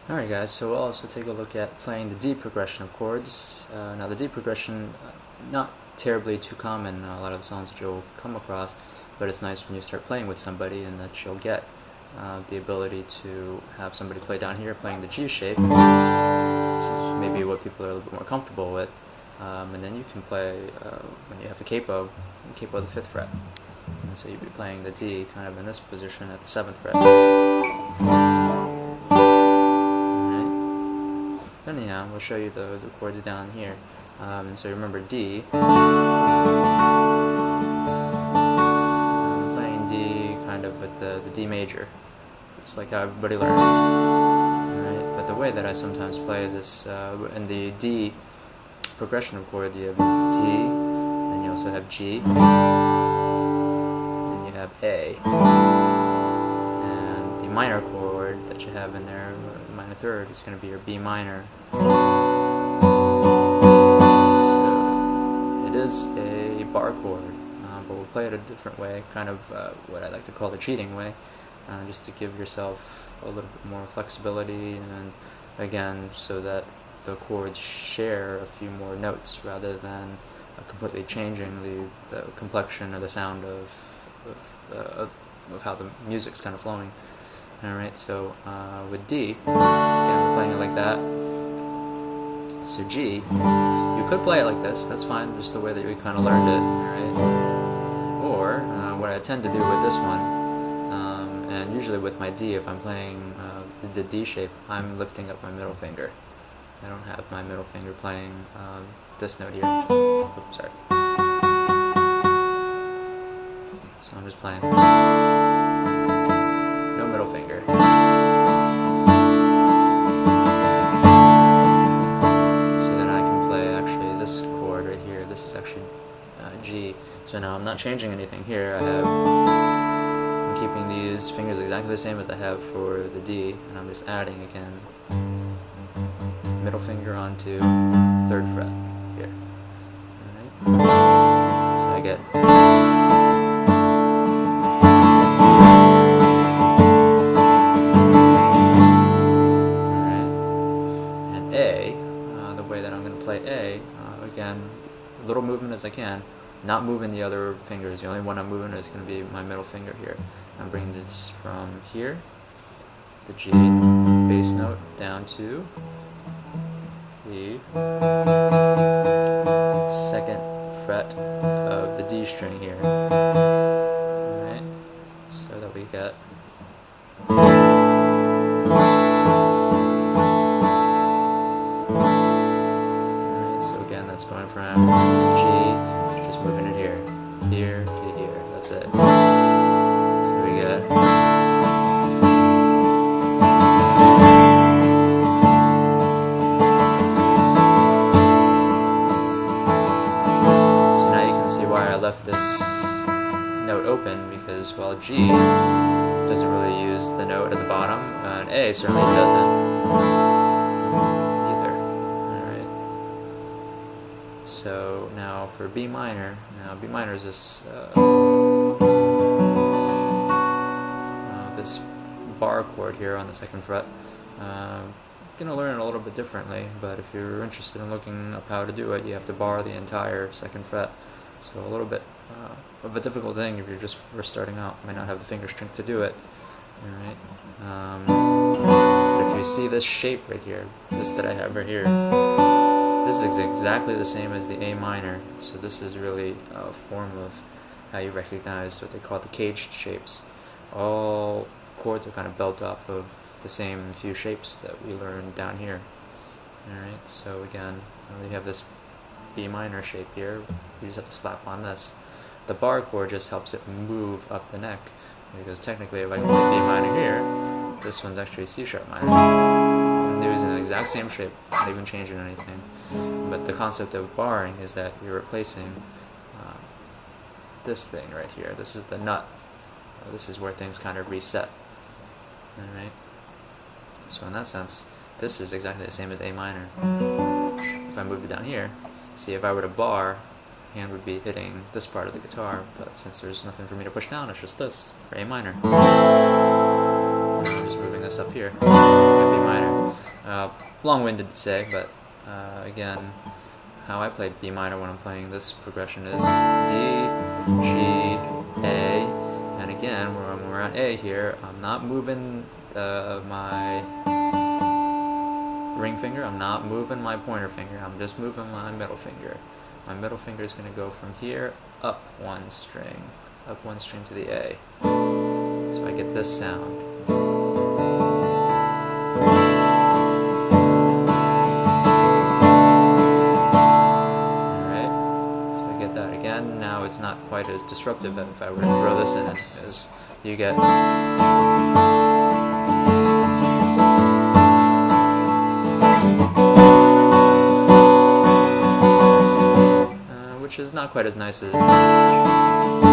Alright guys, so we'll also take a look at playing the D progression of chords. Now the D progression, not terribly too common in a lot of the songs that you'll come across, but it's nice when you start playing with somebody and that you'll get the ability to have somebody play down here playing the G shape, which is maybe what people are a little bit more comfortable with, and then you can play, when you have a capo the 5th fret, and so you'd be playing the D kind of in this position at the 7th fret. Anyhow, we'll show you the chords down here. And so remember D. I'm playing D kind of with the D major, just like how everybody learns. Right? But the way that I sometimes play this, in the D progression of chord, you have D, then you also have G, then you have A. And the minor chord that you have in there, minor third, is going to be your B minor. So it is a bar chord, but we'll play it a different way, kind of what I like to call the cheating way, just to give yourself a little bit more flexibility, and again, so that the chords share a few more notes rather than completely changing the complexion or the sound of how the music's kind of flowing. Alright, so with D, again, we're playing it like that. So G, you could play it like this, that's fine, just the way that you kind of learned it, alright? Or, what I tend to do with this one, and usually with my D, if I'm playing the D shape, I'm lifting up my middle finger. I don't have my middle finger playing this note here. Oops, sorry. So I'm just playing no middle finger. This is actually G. So now I'm not changing anything here. I'm keeping these fingers exactly the same as I have for the D, and I'm just adding again middle finger onto 3rd fret here. Alright. So I get alright. And A, the way that I'm going to play A, again, as little movement as I can, not moving the other fingers. The only one I'm moving is going to be my middle finger here. I'm bringing this from here, the G bass note, down to the 2nd fret of the D string here. Alright, so that we get that's going from this G, just moving it here to here, that's it. So we get so now you can see why I left this note open, because while G doesn't really use the note at the bottom, and A certainly doesn't. So now for B minor, B minor is this this bar chord here on the 2nd fret. I'm going to learn it a little bit differently, but if you're interested in looking up how to do it, you have to bar the entire 2nd fret. So a little bit of a difficult thing if you're just first starting out. You might not have the finger strength to do it. Alright. But if you see this shape right here, this that I have right here, this is exactly the same as the A minor, so this is really a form of how you recognize what they call the caged shapes. All chords are kind of built off of the same few shapes that we learned down here. Alright, so again, we have this B minor shape here, you just have to slap on this. The bar chord just helps it move up the neck, because technically if I play B minor here, this one's actually C sharp minor. I'm using the exact same shape, not even changing anything. But the concept of barring is that you're replacing this thing right here. This is the nut. This is where things kind of reset. Alright? So in that sense, this is exactly the same as A minor. If I move it down here, see, if I were to bar, hand would be hitting this part of the guitar, but since there's nothing for me to push down, it's just this, for A minor. I'm just moving this mess up here. B minor. Long-winded to say, but again, how I play B minor when I'm playing this progression is D, G, A, and again, when we're at A here, I'm not moving my ring finger, I'm not moving my pointer finger, I'm just moving my middle finger. My middle finger is going to go from here up one string to the A. So I get this sound. Alright, so I get that again. Now it's not quite as disruptive as if I were to throw this in, because you get... which is not quite as nice as...